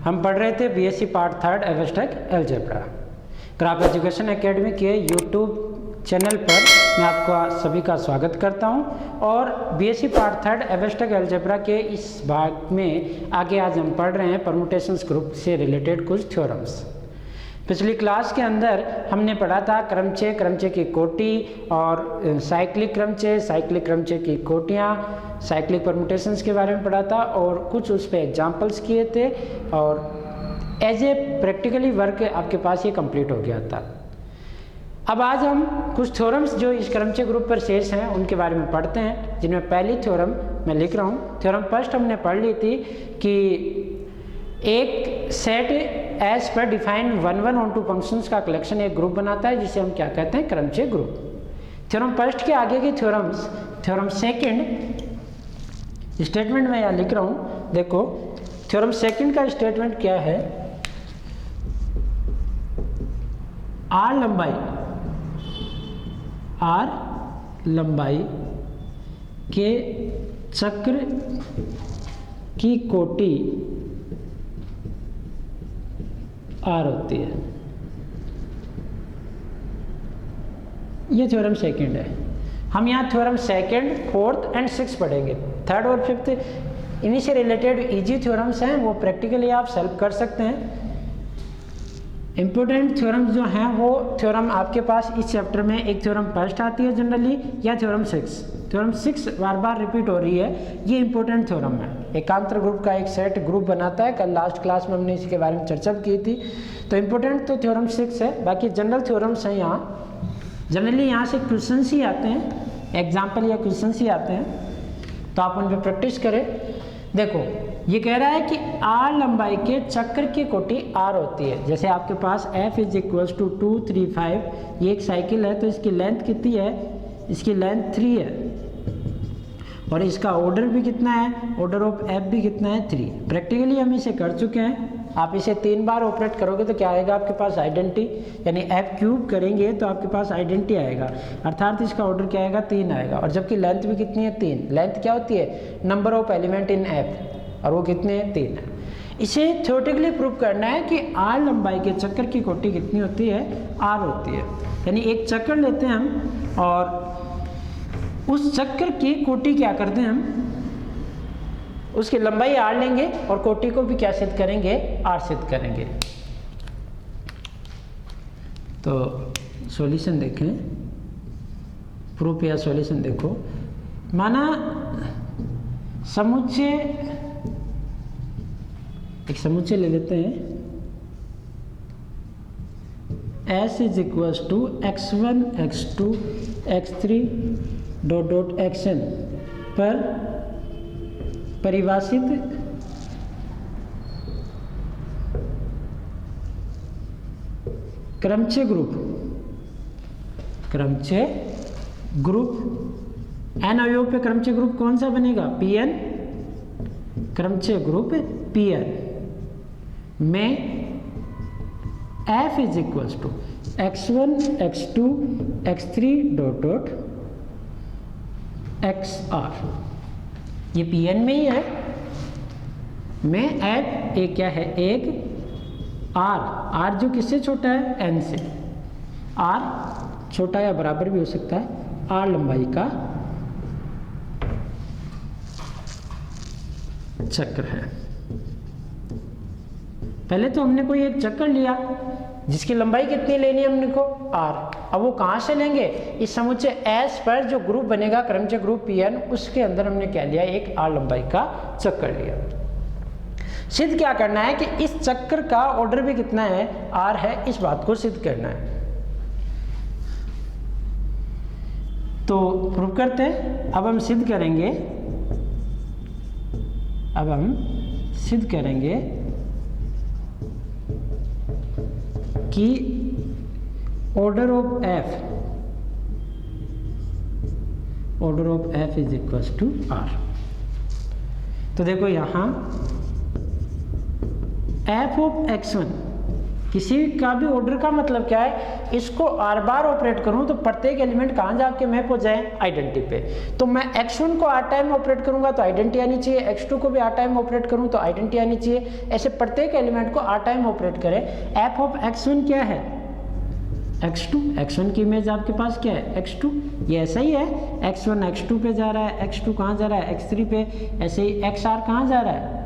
हम पढ़ रहे थे BSc part third abstract algebra. Graph education academy के यूट्यूब चैनल पर मैं आपका सभी का स्वागत करता हूं और BSc part third abstract algebra के इस भाग में आगे आज हम पढ़ रहे हैं परम्यूटेशंस ग्रुप से रिलेटेड कुछ थ्योरम्स। पिछली क्लास के अंदर हमने पढ़ा था क्रमचय की कोटि और साइक्लिक क्रमचय की कोटियाँ, साइक्लिक परम्यूटेशंस के बारे में पढ़ा था और कुछ उस पर एग्जाम्पल्स किए थे और एज ए प्रैक्टिकली वर्क आपके पास ये कंप्लीट हो गया था। अब आज हम कुछ थ्योरम्स जो इस क्रमचय ग्रुप पर शेष हैं उनके बारे में पढ़ते हैं, जिनमें पहली थ्योरम मैं लिख रहा हूँ। थ्योरम फर्स्ट हमने पढ़ ली थी कि एक सेट एस पर डिफाइन 1 ऑन टू फंक्शंस का कलेक्शन एक ग्रुप बनाता है जिसे हम क्या कहते हैं, क्रमचय ग्रुप। थ्योरम फर्स्ट के आगे की थ्योरम्स, थ्योरम सेकंड स्टेटमेंट में यहाँ लिख रहा हूँ। देखो थ्योरम सेकंड का स्टेटमेंट क्या है, आर लंबाई के चक्र की कोटि आर होती है। ये थ्योरम सेकंड है। हम यहाँ theorem second, fourth and six पढ़ेंगे। थर्ड और फिफ्थ इन्हीं से रिलेटेड इजी थ्योरम्स हैं, वो प्रैक्टिकली आप सॉल्व कर सकते हैं। इंपॉर्टेंट थ्योरम्स जो हैं वो थ्योरम आपके पास इस चैप्टर में एक थ्योरम फर्स्ट आती है जनरली, या थ्योरम सिक्स बार बार रिपीट हो रही है। ये इंपॉर्टेंट थ्योरम है, एकांतर ग्रुप का एक सेट ग्रुप बनाता है। कल लास्ट क्लास में हमने इसके बारे में चर्चा की थी। तो इंपॉर्टेंट तो थ्योरम 6 है, बाकी जनरल थ्योरम्स हैं। यहाँ जनरली यहाँ से क्वेश्चन ही आते हैं, एग्जाम्पल या क्वेश्चन ही आते हैं, तो आप उन पर प्रैक्टिस करें। देखो ये कह रहा है कि आर लंबाई के चक्र की कोटि आर होती है। जैसे आपके पास f इज इक्वल्स टू 2, 3, 5, ये एक साइकिल है तो इसकी लेंथ कितनी है, इसकी लेंथ 3 है और इसका ऑर्डर भी कितना है, ऑर्डर ऑफ f भी कितना है, 3। प्रैक्टिकली हम इसे कर चुके हैं। आप इसे 3 बार ऑपरेट करोगे तो क्या आएगा आपके पास, आइडेंटिटी, यानी f क्यूब करेंगे तो आपके पास आइडेंटिटी आएगा, अर्थात इसका ऑर्डर क्या आएगा, 3 आएगा। और जबकि लेंथ भी कितनी है, 3। लेंथ क्या होती है, number of element in f, और वो कितने हैं, 3 है। इसे थ्योरेटिकली प्रूव करना है कि आर लंबाई के चक्कर की कोटि कितनी होती है, आर होती है। यानी एक चक्कर लेते हैं हम और उस चक्कर की कोटि क्या करते हैं हम, उसकी लंबाई आर लेंगे और कोटि को भी क्या सिद्ध करेंगे, आर सिद्ध करेंगे। तो सॉल्यूशन देखें, प्रूफ या सॉल्यूशन देखो। माना समुच्चय, एक समुच्चय ले लेते हैं, S is equals to x1, x2, x3 dot dot xn पर परिभाषित क्रमचय ग्रुप n अवयव पे क्रमचय ग्रुप कौन सा बनेगा, Pn। क्रमचय ग्रुप Pn में f is equals to x1, x2, x3 dot dot xr, ये Pn में ही है। में f एक क्या है, एक r जो किससे छोटा है, n से। r छोटा या बराबर भी हो सकता है, r लंबाई का चक्र है। पहले तो हमने कोई एक चक्कर लिया जिसकी लंबाई कितनी लेनी है हमने को, r। अब वो कहाँ से लेंगे, इस समुच्चय S पर जो ग्रुप बनेगा क्रमचय ग्रुप Pn, उसके अंदर हमने क्या लिया, एक r लंबाई का चक्कर लिया। सिद्ध क्या करना है कि इस चक्कर का ऑर्डर भी कितना है, r है, इस बात को सिद्ध करना है। तो प्रूव करते हैं। अब हम सिद्ध करेंगे कि order of f is equals to r। तो देखो यहाँ f ऑफ x1 किसी का भी ऑर्डर का मतलब क्या है, इसको आर बार ऑपरेट करूं तो प्रत्येक एलिमेंट कहाँ जाके मैप हो जाए, आइडेंटिटी पे। तो मैं x1 को आर टाइम ऑपरेट करूंगा तो आइडेंटिटी आनी चाहिए, x2 को भी आर टाइम ऑपरेट करूं तो आइडेंटिटी आनी चाहिए। ऐसे प्रत्येक एलिमेंट को आर टाइम ऑपरेट करें। एफ ऑफ x1 क्या है, x2, x1 की इमेज आपके पास क्या है, x2, ये ऐसा ही है, x1 x2 पे जा रहा है, x2 कहाँ जा रहा है, x3 पे, ऐसे ही xr कहाँ जा रहा है,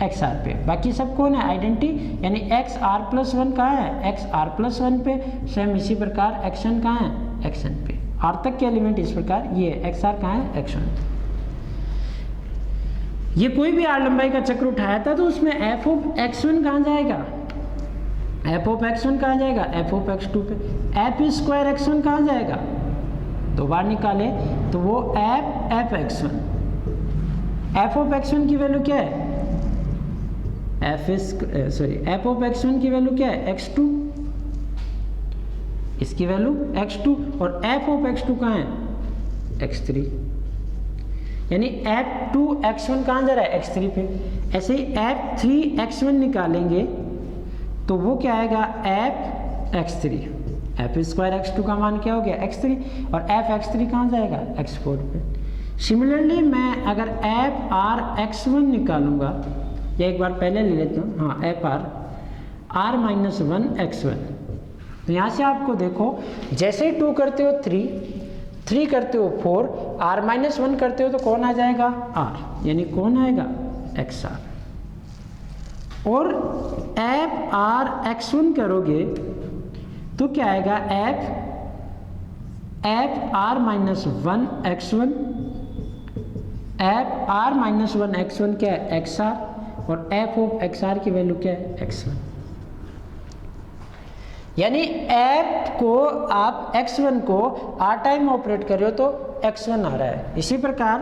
xr पे। बाकी सब कौन है, आइडेंटिटी, यानी xr+1 कहाँ है, xr+1 पे। सेम इसी प्रकार xn कहाँ है, xn पे। r तक के एलिमेंट इस प्रकार, ये xr कहाँ है, x1। ये कोई भी r लंबाई का चक्र उठाया था तो उसमें f ऑफ x1 कहाँ जाएगा, f ऑफ x1 कहाँ जाएगा, f ऑफ x2 पे। f² x1 कहाँ जाएगा, दो बार निकाले तो वो f x1। f of x1 की वैल्यू क्या है, f ऑफ x1 की वैल्यू क्या है, x2, इसकी वैल्यू x2, और f ऑफ x2 कहाँ है, x3, यानी f2 x1 कहाँ जा रहा है, x3 पे। ऐसे ही f3 x1 निकालेंगे तो वो क्या आएगा, f x3, f² x2 का मान क्या हो गया, x3, और f x3 कहाँ जाएगा, x4 पे। सिमिलरली मैं अगर f r x1 निकालूंगा, या एक बार पहले ले लेता हूँ, हाँ, f r -1 x1, तो यहाँ से आपको देखो, जैसे ही 2 करते हो 3 करते हो 4, r-1 करते हो तो कौन आ जाएगा, r, यानी कौन आएगा, xr। और f r x1 करोगे तो क्या आएगा, f r-1 x1, f r-1 x1 क्या है, xr, और f ऑफ xr की वैल्यू क्या है, x1। यानी f को आप x1 को r टाइम ऑपरेट कर रहे हो तो x1 आ रहा है। इसी प्रकार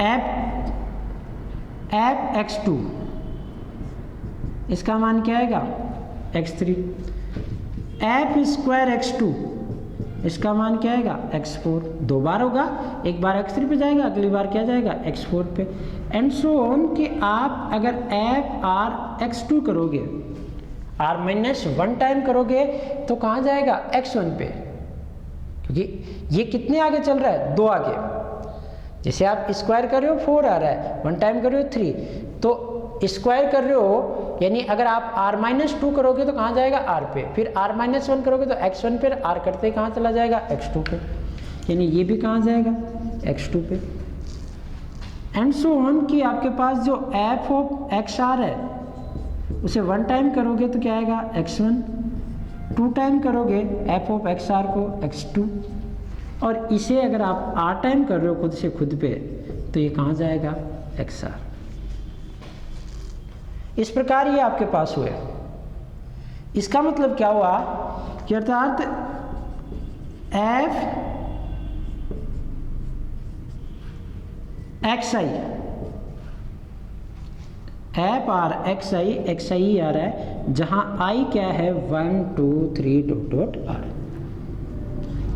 f x2, इसका मान क्या आएगा, x3। f² x2, इसका मान क्या आएगा, x4। दो बार होगा, एक बार x3 पे जाएगा, अगली बार क्या जाएगा, x4 पे, एंड सो ऑन। कि आप अगर f r x2 करोगे, r-1 टाइम करोगे तो कहाँ जाएगा, x1 पे, क्योंकि ये कितने आगे चल रहा है, 2 आगे। जैसे आप स्क्वायर कर रहे हो 4 आ रहा है, 1 टाइम कर रहे हो 3, तो स्क्वायर कर रहे हो, यानी अगर आप r-2 करोगे तो कहाँ जाएगा, r पे, फिर r-1 करोगे तो x1 पे, r करते कहाँ चला जाएगा, x2 पे, यानी ये भी कहाँ जाएगा, x2 पे, एंड सो ऑन। कि आपके पास जो f ऑफ xr है उसे 1 टाइम करोगे तो क्या आएगा, x1, 2 टाइम करोगे f ऑफ xr को, x2, और इसे अगर आप r टाइम कर रहे हो खुद से खुद पे तो ये कहाँ जाएगा, xr। इस प्रकार ये आपके पास हुए। इसका मतलब क्या हुआ कि अर्थात f xi, f r xi आ रहा है, जहां i क्या है, 1 2 3 ... r।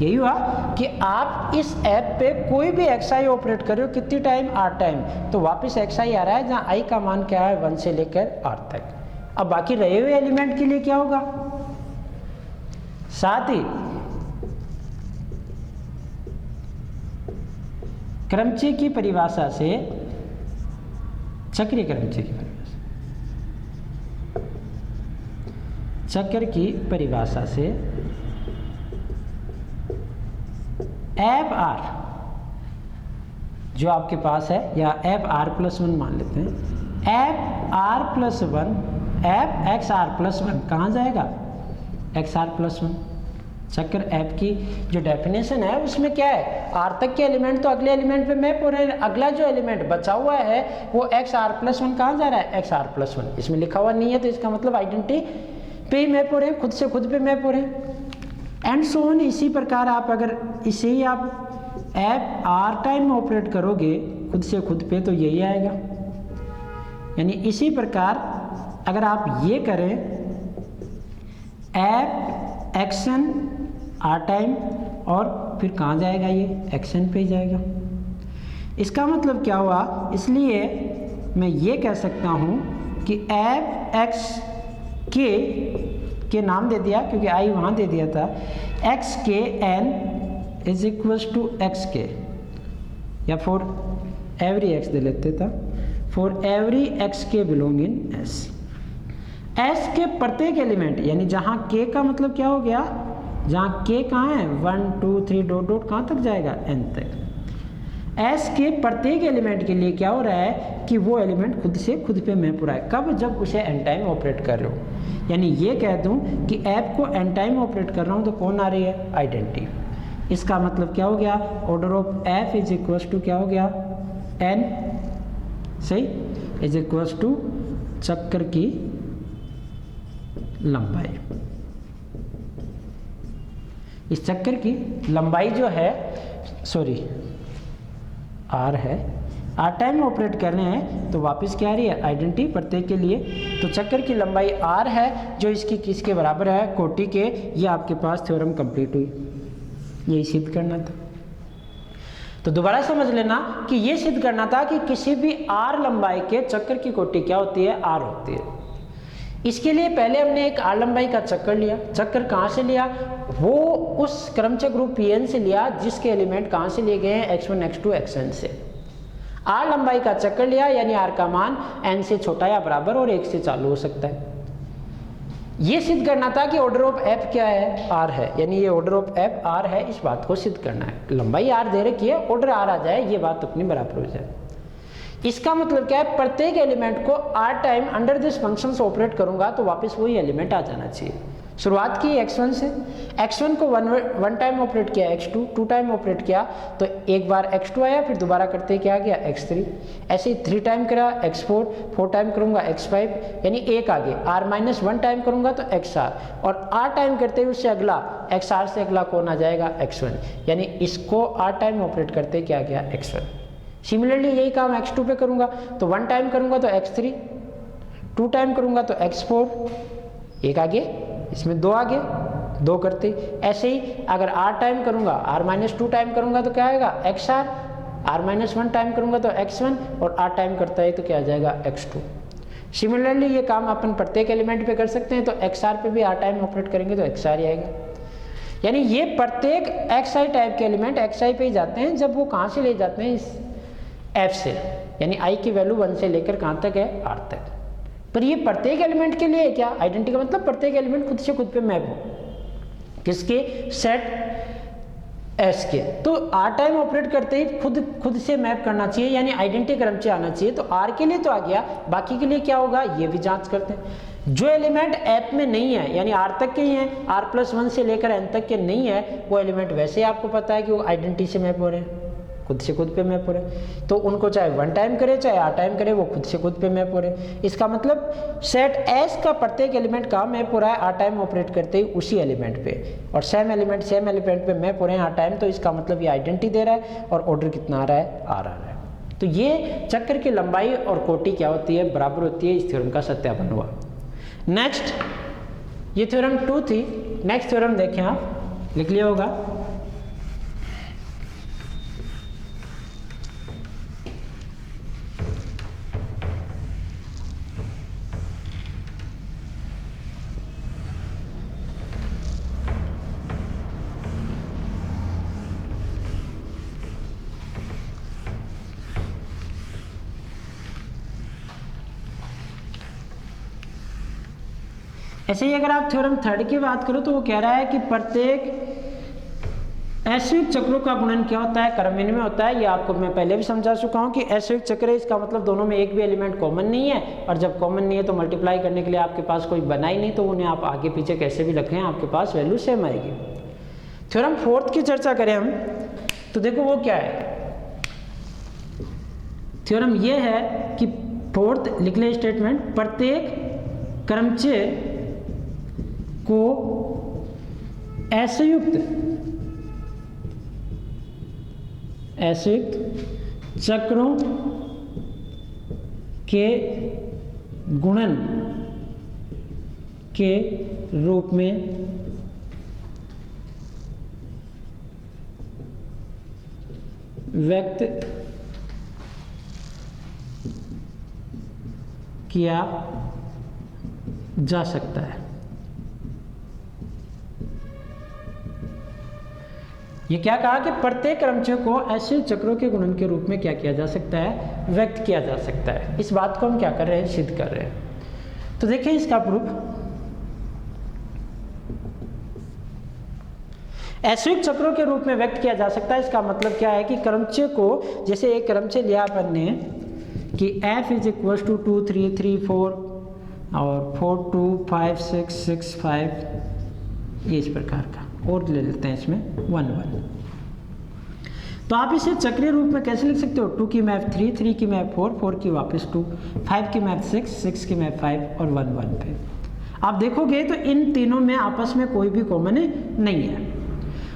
यही हुआ कि आप इस ऐप पे कोई भी xi ऑपरेट कर रहे हो, कितनी टाइम, r टाइम, तो वापस xi आ रहा है, जहां i का मान क्या है, 1 से लेकर r तक। अब बाकी रहे हुए एलिमेंट के लिए क्या होगा, साथ ही क्रमचय की परिभाषा से, चक्रीय क्रमचय की परिभाषा, चक्र की परिभाषा से f r जो आपके पास है, या f r+1 मान लेते हैं, f r+1, f x r+1 कहाँ जाएगा, x r+1। चक्र f की जो डेफिनेशन है उसमें क्या है, r तक के एलिमेंट तो अगले एलिमेंट पे मैप हो रहे हैं, अगला जो एलिमेंट बचा हुआ है वो x r+1 कहाँ जा रहा है, x r+1। इसमें लिखा हुआ नहीं है तो इसका मतलब आइडेंटिटी पे ही मैप हो रहे हैं, खुद से खुद पे मैप हो रहे हैं, एंड सो ऑन। इसी प्रकार आप अगर इसे ही आप f r टाइम ऑपरेट करोगे खुद से खुद पे तो यही आएगा। यानी इसी प्रकार अगर आप ये करें f xn r टाइम, और फिर कहाँ जाएगा, ये xn पे ही जाएगा। इसका मतलब क्या हुआ, इसलिए मैं ये कह सकता हूँ कि एफ एक्स के नाम दे दिया क्योंकि आई वहाँ दे दिया था, x k n is equals to x k, या फॉर एवरी एक्स दे लेते था, for every x k belong in S. S के प्रत्येक एलिमेंट, यानी जहाँ के का मतलब क्या हो गया, जहाँ के कहाँ है 1 2 3 डॉट डॉट कहाँ तक जाएगा, एन तक। एस के प्रत्येक एलिमेंट के लिए क्या हो रहा है कि वो एलिमेंट खुद से खुद पे मैप हो रहा है। कब, जब उसे एन टाइम ऑपरेट कर रहे हो। यानी ये कह दूं कि ऐप को एन टाइम ऑपरेट कर रहा हूँ तो कौन आ रही है, आइडेंटिटी। इसका मतलब क्या हो गया, order of F is equals to क्या हो गया, एन, सही, इज इक्वल्स टू चक्कर की लंबाई। इस चक्कर की लंबाई जो है, सॉरी आर है, आर टाइम ऑपरेट कर रहे हैं तो वापस क्या आ रही है, आइडेंटिटी प्रत्येक के लिए। तो चक्कर की लंबाई आर है जो इसकी किसके बराबर है, कोटि के। ये आपके पास थ्योरम कंप्लीट हुई, यही सिद्ध करना था। तो दोबारा समझ लेना कि ये सिद्ध करना था कि किसी भी आर लंबाई के चक्कर की कोटि क्या होती है, आर होती है। इसके लिए पहले हमने एक आर लंबाई का चक्कर लिया। चक्कर कहाँ से लिया, वो उस क्रमचय ग्रुप Pn से लिया जिसके एलिमेंट कहाँ से लिए गए हैं, x1 x2 xn से। आर लंबाई का चक्कर लिया, यानी आर का मान n से छोटा या बराबर और 1 से चालू हो सकता है। ये सिद्ध करना था कि ऑर्डर ऑफ f क्या है, r है, यानी ये ऑर्डर ऑफ f r है, इस बात को सिद्ध करना है। लंबाई r दे रखी है, ऑर्डर r आ जाए, ये बात अपनी बराबर हो जाए। इसका मतलब क्या है, प्रत्येक एलिमेंट को r time under this function से ऑपरेट करूंगा तो वापस वही एलिमेंट आ जाना चाहिए। शुरुआत की x1 से, x1 को वन टाइम ऑपरेट किया, x2 टू टाइम ऑपरेट किया तो एक बार x2 आया, फिर दोबारा करते क्या आ गया, x3। ऐसे ही 3 टाइम करा, x4, 4 टाइम करूंगा x5, यानी एक आगे r-1 टाइम करूंगा तो xr, और r टाइम करते ही उससे अगला xr से अगला कौन आ जाएगा, x1, यानी इसको r टाइम ऑपरेट करते क्या गया, x1। सिमिलरली यही काम x2 पे करूंगा तो 1 टाइम करूंगा तो x3, 2 टाइम करूंगा तो x4, एक आगे इसमें 2 आगे, 2 करते। ऐसे ही अगर r टाइम करूंगा, r-2 टाइम करूंगा तो क्या आएगा, xr, r-1 टाइम करूंगा तो x1, और r टाइम करता है तो क्या आ जाएगा, x2। सिमिलरली ये काम अपन प्रत्येक एलिमेंट पे कर सकते हैं, तो xr पे भी r टाइम ऑपरेट करेंगे तो xr ही आएगा। यानी ये प्रत्येक xi टाइप के एलिमेंट xi पे ही जाते हैं जब वो कहाँ से ले जाते हैं, इस f से, यानी i की वैल्यू 1 से लेकर कहाँ तक है, r तक। पर ये प्रत्येक एलिमेंट के लिए क्या, आइडेंटिटी का मतलब प्रत्येक एलिमेंट खुद से खुद पे मैप हो, किसके, सेट एस के। तो आर टाइम ऑपरेट करते ही खुद से मैप करना चाहिए, यानी आइडेंटिटी क्रमचय आना चाहिए। तो आर के लिए तो आ गया, बाकी के लिए क्या होगा ये भी जांच करते हैं। जो एलिमेंट ऐप में नहीं है, यानी आर तक के ही हैं, r+1 से लेकर n तक के नहीं है, वो एलिमेंट वैसे ही आपको पता है कि वो आइडेंटिटी से मैप हो रहे हैं, खुद से खुद पे मैप हो रहे, तो उनको चाहे 1 टाइम करे चाहे r टाइम करे, वो खुद से खुद पे मैप हो रहे। इसका मतलब सेट S का प्रत्येक एलिमेंट कहाँ मैप हो रहा है, r टाइम ऑपरेट करते ही उसी एलिमेंट पे, और सेम एलिमेंट पे मैप हो रहे हैं r टाइम, तो इसका मतलब ये आइडेंटिटी दे रहा है और ऑर्डर कितना आ रहा है, r आ रहा है। तो ये चक्र की लंबाई और कोटि क्या होती है, बराबर होती है। इस थ्योरम का सत्यापन हुआ। नेक्स्ट, ये थ्योरम 2 थी। नेक्स्ट थ्योरम देखें, आप लिख लिया होगा, ऐसे ही अगर आप थ्योरम 3 की बात करो तो वो कह रहा है कि प्रत्येक ऐश्विक चक्रों का गुणन क्या होता है, क्रमविनिमय में होता है। ये आपको मैं पहले भी समझा चुका हूँ कि ऐश्विक चक्र है, इसका मतलब दोनों में एक भी एलिमेंट कॉमन नहीं है, और जब कॉमन नहीं है तो मल्टीप्लाई करने के लिए आपके पास कोई बना ही नहीं, तो उन्हें आप आगे पीछे कैसे भी रखें आपके पास वैल्यू सेम आएगी। थ्योरम 4 की चर्चा करें हम तो देखो वो क्या है, थ्योरम ये है कि 4th लिख ले स्टेटमेंट, प्रत्येक क्रमचय को ऐसयुक्त चक्रों के गुणन के रूप में व्यक्त किया जा सकता है। ये क्या कहा कि प्रत्येक क्रमचय को ऐसे चक्रों के गुणन के रूप में क्या किया जा सकता है, व्यक्त किया जा सकता है। इस बात को हम क्या कर रहे हैं, सिद्ध कर रहे हैं। तो देखिए इसका प्रूफ, ऐश्विक चक्रों के रूप में व्यक्त किया जा सकता है। इसका मतलब क्या है कि क्रमचय को, जैसे एक क्रमचय लिया अपन ने कि f इज इक्वल टू 2 3 3 4 और 4 2 5 6 6 5, ये इस प्रकार का, और ले लेते हैं इसमें 1 1। तो आप इसे चक्रीय रूप में कैसे लिख सकते हो, 2 की मैप 3 3 की मैप 4 4 की वापस 2 5 की मैप 6 6 की मैप 5 और 1 1 पे आप देखोगे तो इन तीनों में आपस में कोई भी कॉमन नहीं है,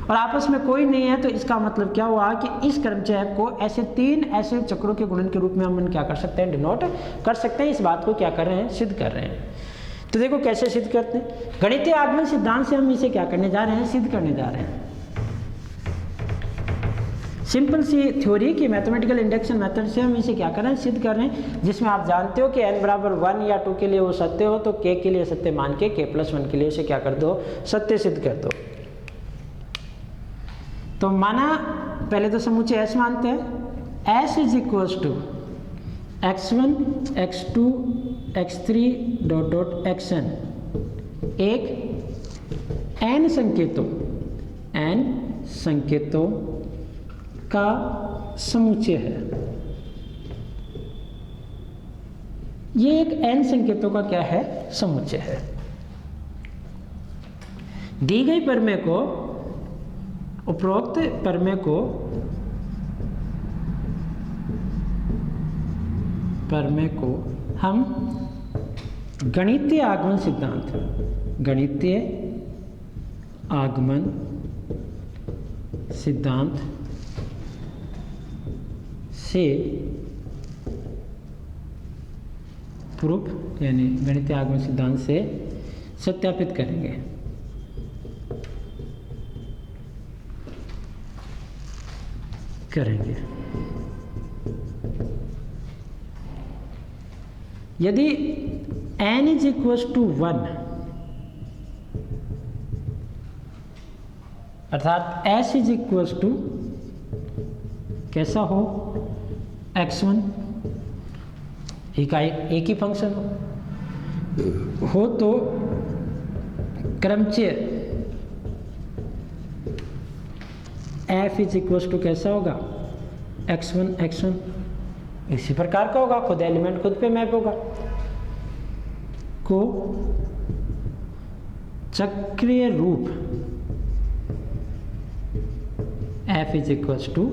और आपस में कोई नहीं है तो इसका मतलब क्या हुआ कि इस क्रमचय को ऐसे तीन ऐसे चक्रों के गुणन के रूप में हम क्या कर सकते हैं, डिनोट कर सकते हैं। इस बात को क्या कर रहे हैं, सिद्ध कर रहे हैं। तो देखो कैसे सिद्ध करते हैं। गणितीय आगमन सिद्धांत से हम इसे क्या करने जा रहे हैं, सिद्ध करने जा रहे हैं। सिंपल सी थ्योरी की मैथमेटिकल इंडक्शन मेथड से हम इसे क्या कर रहे हैं, सिद्ध कर रहे हैं, जिसमें आप जानते हो कि n बराबर 1 या 2 के लिए वो सत्य हो तो k के लिए सत्य मान के k प्लस 1 के लिए उसे क्या कर दो, सत्य सिद्ध कर दो। तो माना पहले तो समुच्चय S मानते हैं, S is equals to x1 x2 x3 dot dot xn एक n संकेतों का समुच्चय है। ये एक n संकेतों का क्या है, समुच्चय है। दी गई प्रमेय को, उपरोक्त प्रमेय को हम गणितीय आगमन सिद्धांत से प्रूफ, यानी गणितीय आगमन सिद्धांत से सत्यापित करेंगे। यदि n इज इक्वल्स टू 1, अर्थात s इज इक्वल्स टू कैसा हो, x1 एक ही फंक्शन हो तो क्रमचय f इज इक्वल्स टू कैसा होगा, x1 इसी प्रकार का होगा, खुद एलिमेंट खुद पे मैप होगा, को चक्रीय रूप f is equals to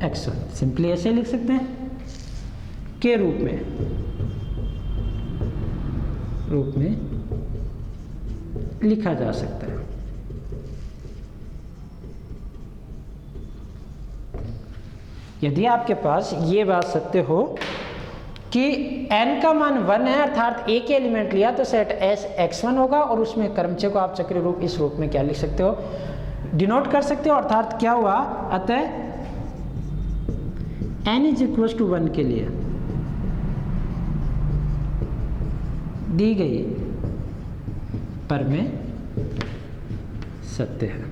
x1, simply ऐसे लिख सकते हैं, के रूप में लिखा जा सकता है। यदि आपके पास ये बात सत्य हो कि n का मान 1 है, अर्थात एक एलिमेंट लिया तो सेट S x1 होगा, और उसमें क्रमचय को आप चक्रीय रूप इस रूप में क्या लिख सकते हो, डिनोट कर सकते हो। अर्थात क्या हुआ, अतः n इज इक्वल टू 1 के लिए दी गई प्रमेय सत्य है।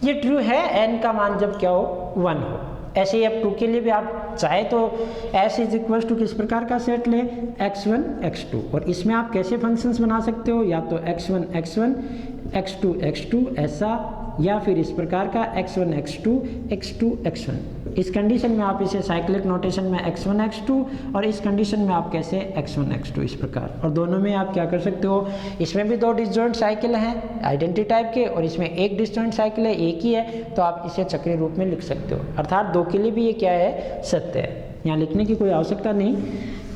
ये ट्रू है n का मान जब क्या हो, 1 हो। ऐसे ही अब 2 के लिए भी आप चाहे तो s इज इक्वल टू किस प्रकार का सेट ले, x1 x2, और इसमें आप कैसे फंक्शंस बना सकते हो, या तो x1 x2 x2 ऐसा, या फिर इस प्रकार का x1 x2 x1। इस कंडीशन में आप इसे साइक्लिक नोटेशन में x1 x2, और इस कंडीशन में आप कैसे x1 x2 इस प्रकार, और दोनों में आप क्या कर सकते हो, इसमें भी 2 डिसजॉइंट साइकिल हैं आइडेंटिटी टाइप के, और इसमें एक डिसजॉइंट साइकिल है, एक ही है, तो आप इसे चक्रीय रूप में लिख सकते हो। अर्थात 2 के लिए भी ये क्या है, सत्य है, यहाँ लिखने की कोई आवश्यकता नहीं।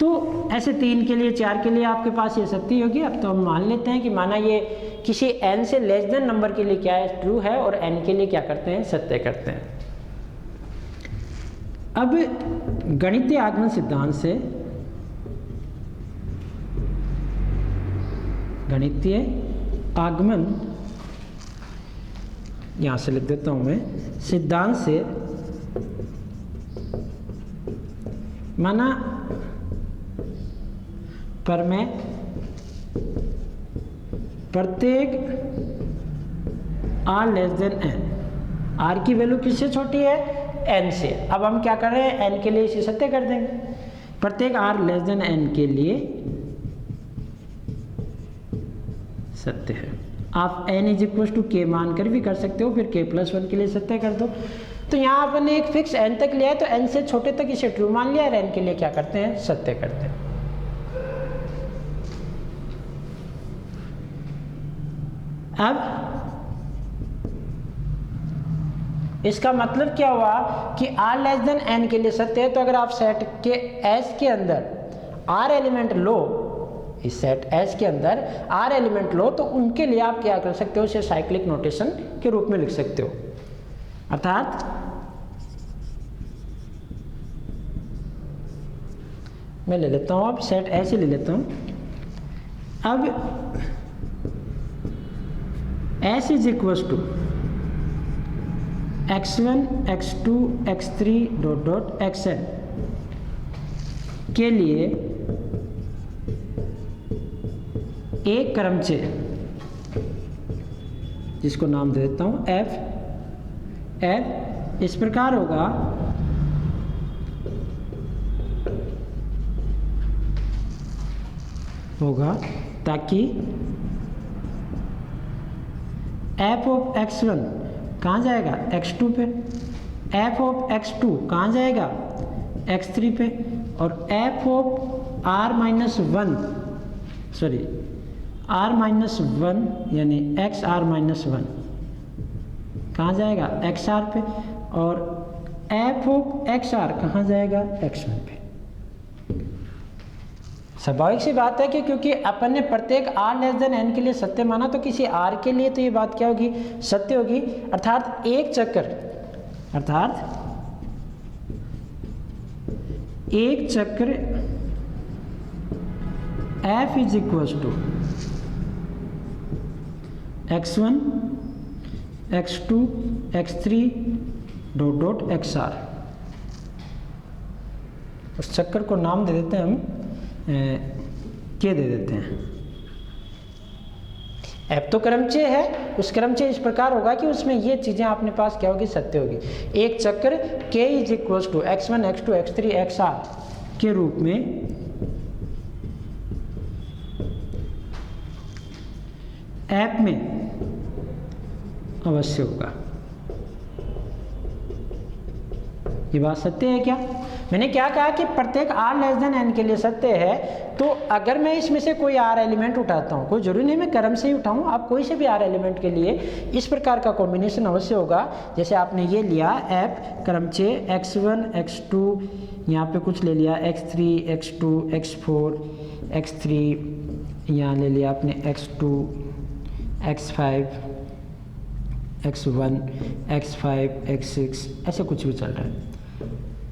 तो ऐसे 3 के लिए, 4 के लिए आपके पास ये सत्य होगी। अब तो हम मान लेते हैं कि माना ये किसी n से लेस देन नंबर के लिए क्या है, ट्रू है, और n के लिए क्या करते हैं, सत्य करते हैं। अब गणितीय आगमन सिद्धांत से, गणितीय आगमन यहां से लिख देता हूं मैं, सिद्धांत से माना पर में प्रत्येक r less than n, r की वैल्यू किससे छोटी है, n से। अब हम क्या कर रहे हैं, n के लिए इसे सत्य कर देंगे। प्रत्येक r लेस देन n के लिए सत्य है। आप n इज इक्वल टू के मानकर भी कर सकते हो, फिर k+1 के लिए सत्य कर दो। तो यहाँ अपन ने एक फिक्स n तक लिया है, तो n से छोटे तक इसे ट्रू मान लिया, और n के लिए क्या करते हैं, सत्य करते हैं। अब इसका मतलब क्या हुआ कि r लेस देन n के लिए सत्य है। तो अगर आप सेट के S के अंदर r एलिमेंट लो, इस सेट S के अंदर r एलिमेंट लो, तो उनके लिए आप क्या कर सकते हो, इसे साइक्लिक नोटेशन के रूप में लिख सकते हो। अर्थात मैं ले लेता हूं, अब सेट ऐसे ले लेता हूं। अब S is equal to x1 x2 x3 dot dot xn के लिए एक क्रमचय, जिसको नाम दे देता हूं f इस प्रकार होगा ताकि f ऑफ x1 कहाँ जाएगा, x2 पे, f ऑफ x2 कहाँ जाएगा, x3 पे, और f of r-1 sorry r-1 यानी xr-1 कहाँ जाएगा, xr पे, और f ऑफ xr कहाँ जाएगा, x1 पे। स्वाभाविक सी बात है कि क्योंकि अपन ने प्रत्येक r लेस देन n के लिए सत्य माना, तो किसी r के लिए तो ये बात क्या होगी, सत्य होगी। अर्थात एक चक्र f is equal to x1 x2 x3 dot dot xr। उस चक्कर को नाम दे देते हैं हम के दे देते हैं। एफ तो क्रमचय है, उस क्रमचय इस प्रकार होगा कि उसमें ये चीजें अपने पास क्या होगी, सत्य होगी। एक चक्र के is equal to x1 x2 x3 xr के रूप में एफ में अवश्य होगा। ये बात सत्य है क्या? मैंने क्या कहा कि प्रत्येक r लेस देन n के लिए सत्य है। तो अगर मैं इसमें से कोई r एलिमेंट उठाता हूँ, कोई जरूरी नहीं मैं क्रम से ही उठाऊँ, आप कोई से भी r एलिमेंट के लिए इस प्रकार का कॉम्बिनेशन अवश्य होगा। जैसे आपने ये लिया f क्रमचय x1 x2, यहाँ पे कुछ ले लिया x3 x2 x4 x3, यहाँ ले लिया आपने x2 x5 x1 x5 x6, ऐसे कुछ भी चल रहा है।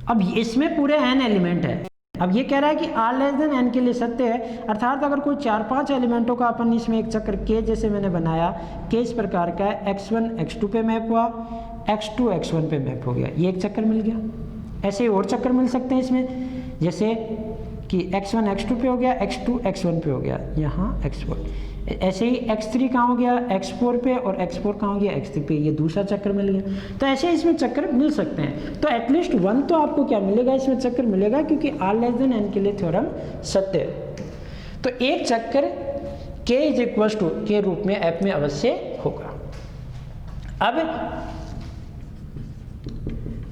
अब इसमें पूरे n एलिमेंट है। अब ये कह रहा है कि r लेस देन n के लिए सत्य है। अर्थात अगर कोई 4-5 एलिमेंटों का अपन इसमें एक चक्र k जैसे मैंने बनाया, k इस प्रकार का है, x1 x2 पे मैप हुआ, x2 x1 पे मैप हो गया, ये एक चक्कर मिल गया। ऐसे ही और चक्कर मिल सकते हैं इसमें, जैसे कि x1 x2 पे हो गया, x2 x1 पे हो गया, यहाँ x4। ऐसे ही x3 कहाँ हो गया, x4 पे, और x4 कहाँ हो गया, x3 पे, ये दूसरा चक्कर मिल गया। तो ऐसे इसमें चक्कर मिल सकते हैं। तो एटलीस्ट 1 तो आपको क्या मिलेगा, इसमें चक्कर मिलेगा, क्योंकि r लेस देन n के लिए थ्योरम सत्य है। तो एक चक्कर k इज इक्वल टू के रूप में f में अवश्य होगा। अब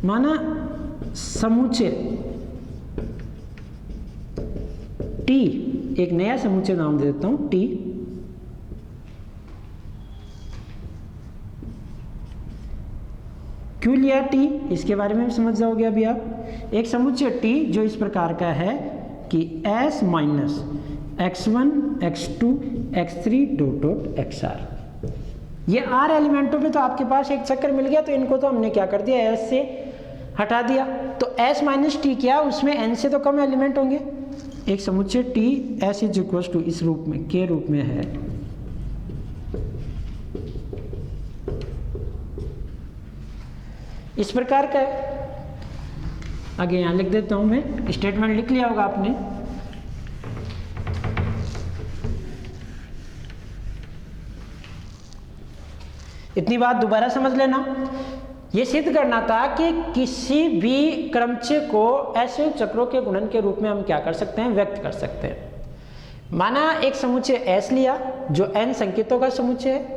माना समुच्चय t, एक नया समुच्चय नाम दे देता हूं t, क्यों लिया t, इसके बारे में समझ जाओगे अभी आप। एक समुच्चय t जो इस प्रकार का है कि s minus x1 x2 x3 dot dot xr, ये r एलिमेंटों पे तो आपके पास एक चक्कर मिल गया। तो इनको तो हमने क्या कर दिया, s से हटा दिया। तो s माइनस टी क्या, उसमें n से तो कम एलिमेंट होंगे। एक समुच्चय t s is equal to इस रूप में, के रूप में है, इस प्रकार का है। आगे यहाँ लिख देता हूँ मैं, स्टेटमेंट लिख लिया होगा आपने। इतनी बात दोबारा समझ लेना। ये सिद्ध करना था कि किसी भी क्रमचय को ऐसे चक्रों के गुणन के रूप में हम क्या कर सकते हैं, व्यक्त कर सकते हैं। माना एक समुच्चय S लिया जो n संकेतों का समुच्चय है,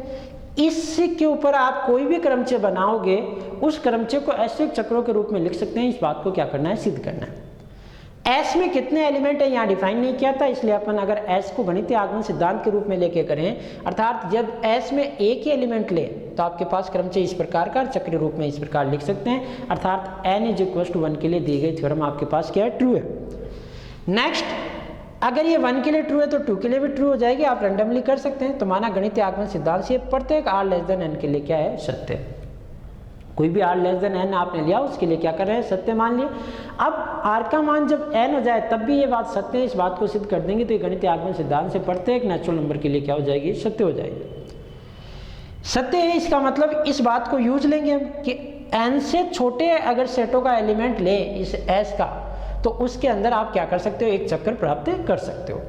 इसके ऊपर आप कोई भी क्रमचय बनाओगे, उस क्रमचय को ऐसे चक्रों के रूप में लिख सकते हैं। इस बात को क्या करना है, सिद्ध करना है। S में कितने एलिमेंट है यहाँ डिफाइन नहीं किया था, इसलिए अपन अगर S को गणितीय आगमन सिद्धांत के रूप में लेके करें, अर्थात जब S में एक ही एलिमेंट ले तो आपके पास क्रमचय इस प्रकार का, चक्रीय रूप में इस प्रकार लिख सकते हैं। अर्थात n = 1 के लिए दी गई थ्योरम आपके पास क्या है, ट्रू है। नेक्स्ट, अगर ये 1 के लिए ट्रू है तो 2 के लिए भी ट्रू हो जाएगी, आप रैंडमली कर सकते हैं। तो माना गणितीय आगमन सिद्धांत से प्रत्येक r n के लिए क्या है, सत्य है। कोई भी r n आपने लिया, उसके लिए क्या कर रहे हैं, सत्य मान लिए। अब r का मान जब n हो जाए तब भी ये बात सत्य है, इस बात को सिद्ध कर देंगे तो ये गणितीय आगमन सिद्धांत से प्रत्येक नेचुरल नंबर के लिए क्या हो जाएगी, सत्य हो जाएगी। सत्य है इसका मतलब इस बात को यूज लेंगे हम कि n से छोटे अगर सेटों का एलिमेंट ले इस S का, तो उसके अंदर आप क्या कर सकते हो, एक चक्कर प्राप्त कर सकते हो।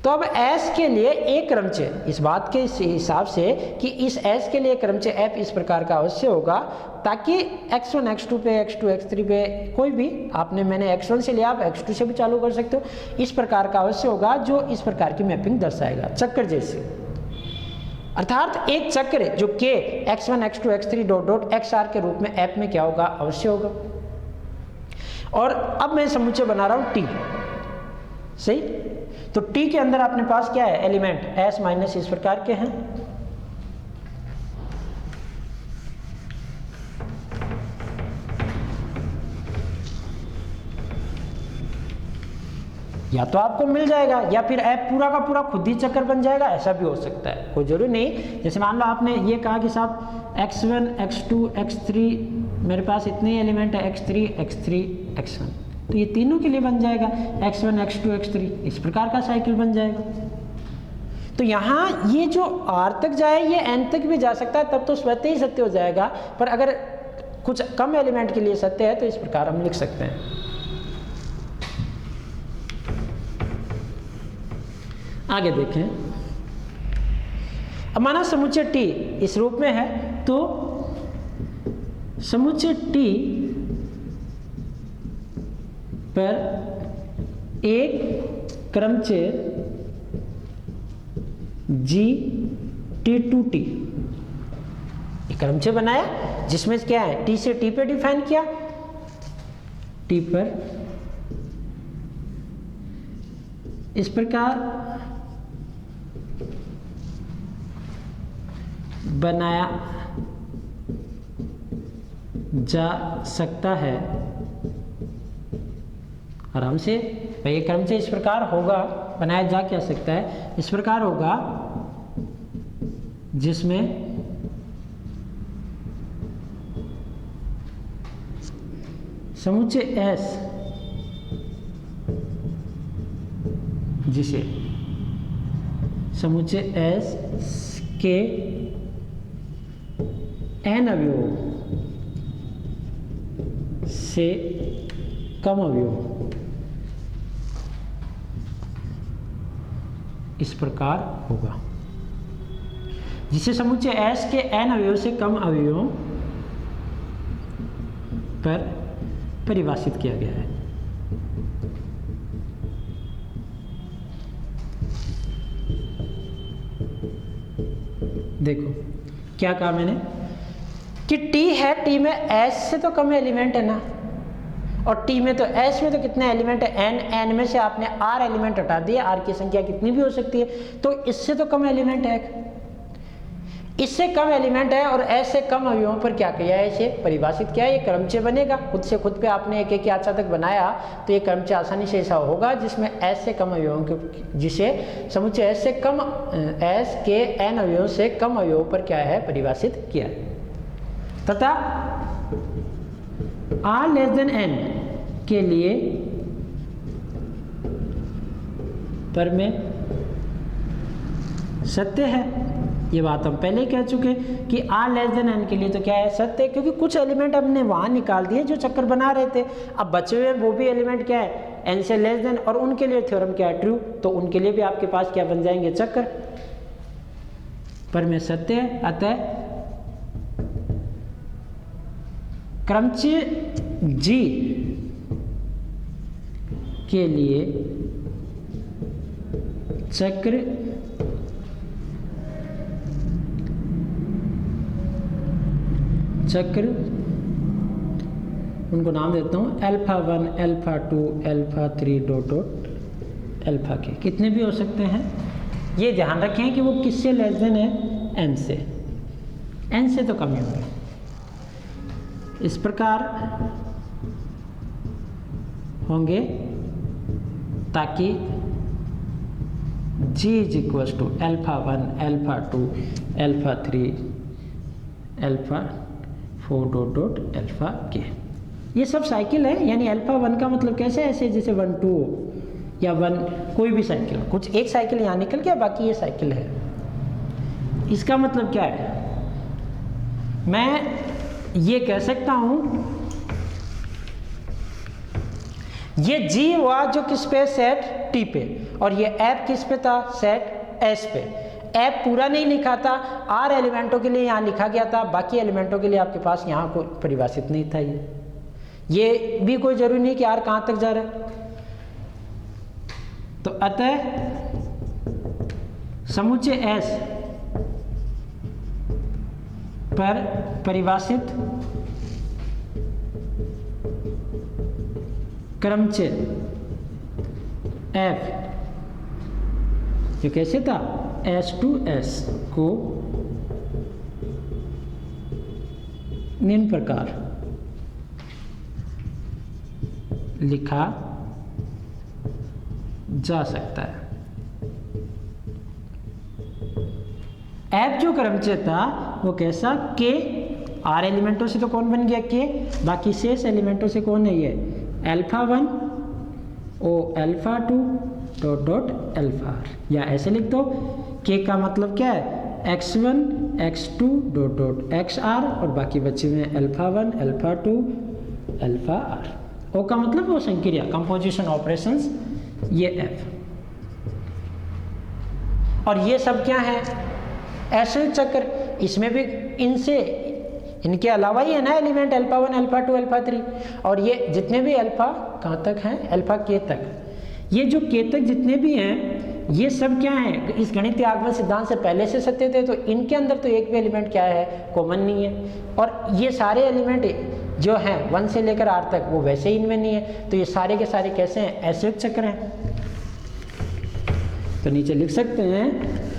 तो अब S के लिए एक क्रमचय, इस बात के हिसाब से कि इस S के लिए क्रमचय f इस प्रकार का अवश्य होगा, ताकि x1 x2 पे, x2 x3 पे कोई भी आपने, मैंने x1 से लिया, आप x2 से भी चालू कर सकते हो। इस प्रकार का अवश्य होगा जो इस प्रकार की मैपिंग दर्शाएगा, चक्कर जैसे। अर्थात एक चक्र जो k x1 x2 x3 ... xr के रूप में f में क्या होगा, अवश्य होगा। और अब मैं समुच्चय बना रहा हूं t, सही। तो t के अंदर अपने पास क्या है, एलिमेंट s माइनस इस प्रकार के हैं। या तो आपको मिल जाएगा या फिर f पूरा का पूरा खुद ही चक्कर बन जाएगा, ऐसा भी हो सकता है, कोई जरूरी नहीं। जैसे मान लो आपने ये कहा कि साहब x1 x2 x3 मेरे पास इतने एलिमेंट है, x3 x3 x1, तो ये तीनों के लिए बन जाएगा x1 x2 x3, इस प्रकार का साइकिल बन जाएगा। तो यहाँ ये जो r तक जाए ये n तक भी जा सकता है, तब तो स्वतः ही सत्य हो जाएगा। पर अगर कुछ कम एलिमेंट के लिए सत्य है तो इस प्रकार हम लिख सकते हैं। आगे देखें, अब माना समुच्चय T इस रूप में है, तो समुच्चय T पर एक क्रमचय G T2T एक क्रमचय बनाया जिसमें क्या है, T से T पे डिफाइन किया, T पर इस प्रकार बनाया जा सकता है आराम से। भाई ये क्रमचय इस प्रकार होगा, बनाया जा क्या सकता है, इस प्रकार होगा जिसमें समुच्चय S, जिसे समुच्चय S के n अवयव से कम अवयव इस प्रकार होगा, जिसे समुच्चय S के n अवयव से कम अवयवों पर परिभाषित किया गया है। देखो क्या कहा मैंने कि T है, T में S से तो कम एलिमेंट है ना, और T में तो S में तो कितने एलिमेंट है, n, n में से आपने R एलिमेंट हटा दिए, R की संख्या कितनी भी हो सकती है, तो इससे तो कम एलिमेंट है, इससे कम एलिमेंट है और S से कम अवयवों पर क्या किया है, इसे परिभाषित किया है। ये क्रमचय बनेगा, खुद से खुद पे आपने एक एक अच्छा तक बनाया तो ये क्रमचय आसानी से ऐसा होगा जिसमें S से कम अवयवों के, जिसे समुच्चय S से कम, S के n अवयवों से कम अवयवों पर क्या है, परिभाषित किया है। तथा r n के लिए पर में सत्य है, ये बात हम पहले कह चुके कि आर लेस देन एन के लिए तो क्या है, सत्य है, क्योंकि कुछ एलिमेंट हमने वहाँ निकाल दिए जो चक्कर बना रहे थे, अब बचे हुए वो भी एलिमेंट क्या है, एन से लेस देन, और उनके लिए थ्योरम क्या है, ट्रू, तो उनके लिए भी आपके पास क्या बन जाएंगे, चक्कर। पर में सत्य है, अतः क्रमचय जी के लिए चक्र उनको नाम देता हूँ alpha 1, alpha 2, alpha 3 dot dot alpha के, कितने भी हो सकते हैं। ये ध्यान रखें कि वो किससे लेस देन है, एन से, एन से तो कम ही होगा। इस प्रकार होंगे ताकि G is equals to alpha 1, alpha 2, alpha 3, alpha 4 dot dot alpha k. ये सब साइकिल है, यानी अल्फा 1 का मतलब कैसे, ऐसे जैसे 1 2 या 1 कोई भी साइकिल, कुछ एक साइकिल यहाँ निकल गया, बाकी ये साइकिल है। इसका मतलब क्या है, मैं ये कह सकता हूँ ये G हुआ जो किस पे, सेट T पे, और ये F किस पे था, सेट S पे। F पूरा नहीं लिखा था, R एलिमेंटों के लिए यहाँ लिखा गया था, बाकी एलिमेंटों के लिए आपके पास यहाँ कोई परिभाषित नहीं था। ये भी कोई जरूरी नहीं कि R कहाँ तक जा रहा है। तो अतः समुच्चय S पर परिभाषित क्रमचय F जो कैसे था, S to S को निम्न प्रकार लिखा जा सकता है। F जो क्रमचय था वो कैसा, K, R एलिमेंटों से तो कौन बन गया, K, बाकी शेष एलिमेंटों से कौन है, ये alpha 1 O alpha 2 dot dot alpha r, या ऐसे लिख दो K का मतलब क्या है, x1 x2 dot dot x are, और बाकी बचे हुए alpha 1 alpha 2 alpha r. O का मतलब वो संक्रिया, कंपोजिशन ऑपरेशंस, ये F, और ये सब क्या है, ऐसे चक्र। इसमें भी इनसे, इनके अलावा ही है ना एलिमेंट, अल्फा 1 अल्फा 2 अल्फा 3, और ये जितने भी अल्फा कहाँ तक हैं, अल्फा K तक, ये जो K तक जितने भी हैं ये सब क्या है, इस गणितीय आगमन सिद्धांत से पहले से सत्य थे, तो इनके अंदर तो एक भी एलिमेंट क्या है, कॉमन नहीं है, और ये सारे एलिमेंट जो हैं 1 से लेकर R तक वो वैसे ही इनमें नहीं है, तो ये सारे के सारे कैसे हैं, ऐसे चक्र हैं। तो नीचे लिख सकते हैं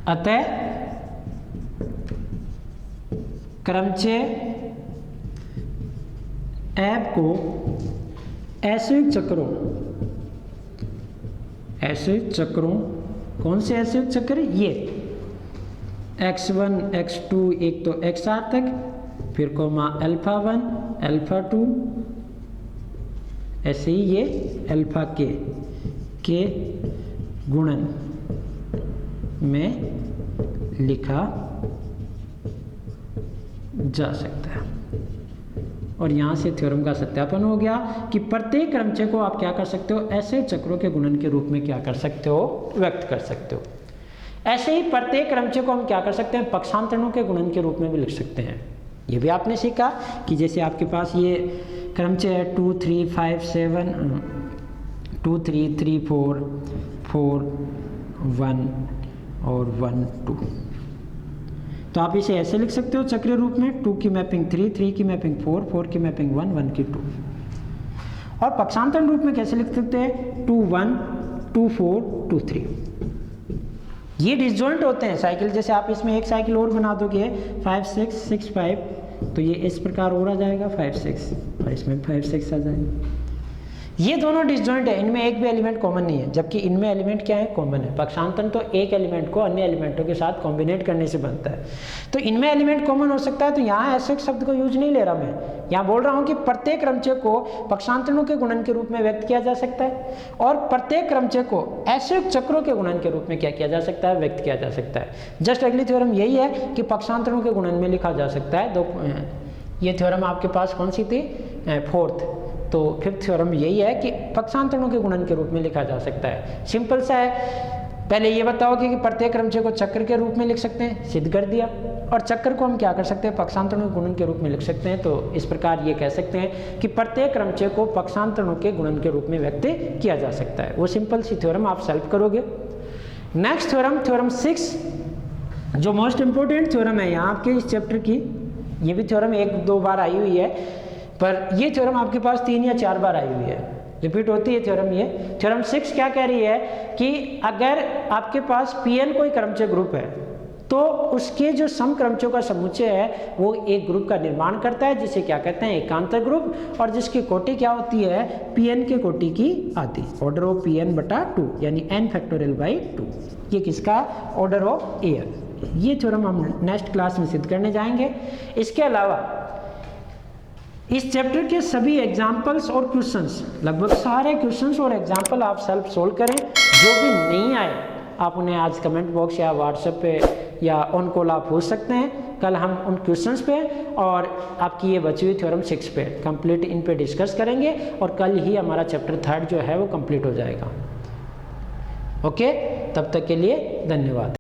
अतः क्रमचय F को ऐसे चक्रों, कौन से ऐसे चक्र, ये x1 x2 एक तो xr तक, फिर कोमा अल्फा 1 अल्फा 2, ऐसे ही ये अल्फा के गुणन में लिखा जा सकता है। और यहाँ से थ्योरम का सत्यापन हो गया कि प्रत्येक क्रमचय को आप क्या कर सकते हो, ऐसे चक्रों के गुणन के रूप में क्या कर सकते हो, व्यक्त कर सकते हो। ऐसे ही प्रत्येक क्रमचय को हम क्या कर सकते हैं, पक्षांतरणों के गुणन के रूप में भी लिख सकते हैं। ये भी आपने सीखा कि जैसे आपके पास ये क्रमचय है 2 3 5 7 2 3 3 4 4 1 और 1 2, तो आप इसे ऐसे लिख सकते हो चक्रीय रूप में, 2 की मैपिंग 3, 3 की मैपिंग 4, 4 की मैपिंग 1, 1 की 2। और पक्षांतरण रूप में कैसे लिख सकते हैं, 2 1 2 4 2 3। ये डिसजॉइंट होते हैं साइकिल, जैसे आप इसमें एक साइकिल और बना दोगे 5 6 6 5, तो ये इस प्रकार और आ जाएगा 5 6, और इसमें 5 6 आ जाएगा। ये दोनों डिसजॉइंट है, इनमें एक भी एलिमेंट कॉमन नहीं है, जबकि इनमें एलिमेंट क्या है, कॉमन है। पक्षांतरण तो एक एलिमेंट को अन्य एलिमेंटों के साथ कॉम्बिनेट करने से बनता है, तो इनमें एलिमेंट कॉमन हो सकता है। तो यहाँ ऐसे शब्द को यूज नहीं ले रहा मैं, यहाँ बोल रहा हूँ कि प्रत्येक क्रमचय को पक्षांतरणों के गुणन के रूप में व्यक्त किया जा सकता है, और प्रत्येक क्रमचय को ऐसे चक्रों के गुणन के रूप में क्या किया जा सकता है, व्यक्त किया जा सकता है। जस्ट अगली थ्योरम यही है कि पक्षांतरणों के गुणन में लिखा जा सकता है। ये थ्योरम आपके पास कौन सी थी, फोर्थ। तो फिफ्थ थ्योरम यही है कि पक्षांतरणों के गुणन के रूप में लिखा जा सकता है। सिंपल सा है, पहले ये बताओ कि प्रत्येक क्रमचय को चक्र के रूप में लिख सकते हैं, सिद्ध कर दिया। और चक्र को हम क्या कर सकते हैं, पक्षांतरणों के गुणन के रूप में लिख सकते हैं। तो इस प्रकार ये कह सकते हैं कि प्रत्येक क्रमचय को पक्षांतरणों के गुणन के रूप में व्यक्त किया जा सकता है। वो सिंपल सी थ्योरम आप सॉल्व करोगे। नेक्स्ट थ्योरम, थ्योरम 6, जो मोस्ट इंपोर्टेंट थ्योरम है यहाँ आपके इस चैप्टर की। ये भी थ्योरम 1-2 बार आई हुई है, पर ये थ्योरम आपके पास 3 या 4 बार आई हुई है, रिपीट होती है थ्योरम। ये थ्योरम 6 क्या कह रही है कि अगर आपके पास Pn कोई क्रमचय ग्रुप है तो उसके जो सम क्रमचयों का समुच्चय है वो एक ग्रुप का निर्माण करता है, जिसे क्या कहते हैं, एकांतर ग्रुप, और जिसकी कोटि क्या होती है, Pn के कोटि की आधी, ऑर्डर ऑफ Pn/2, यानी n⁴/2। ये किसका, ऑर्डर ऑफ एयर। ये थ्योरम हम नेक्स्ट क्लास में सिद्ध करने जाएंगे। इसके अलावा इस चैप्टर के सभी एग्जाम्पल्स और क्वेश्चंस, लगभग सारे क्वेश्चंस और एग्जाम्पल आप सेल्फ सोल्व करें। जो भी नहीं आए आप उन्हें आज कमेंट बॉक्स या व्हाट्सएप पे या ऑन कॉल आप पूछ सकते हैं। कल हम उन क्वेश्चंस पे और आपकी ये बची हुई थ्योरम 6 पे कंप्लीट इन पे डिस्कस करेंगे, और कल ही हमारा चैप्टर 3 जो है वो कंप्लीट हो जाएगा। ओके, तब तक के लिए धन्यवाद।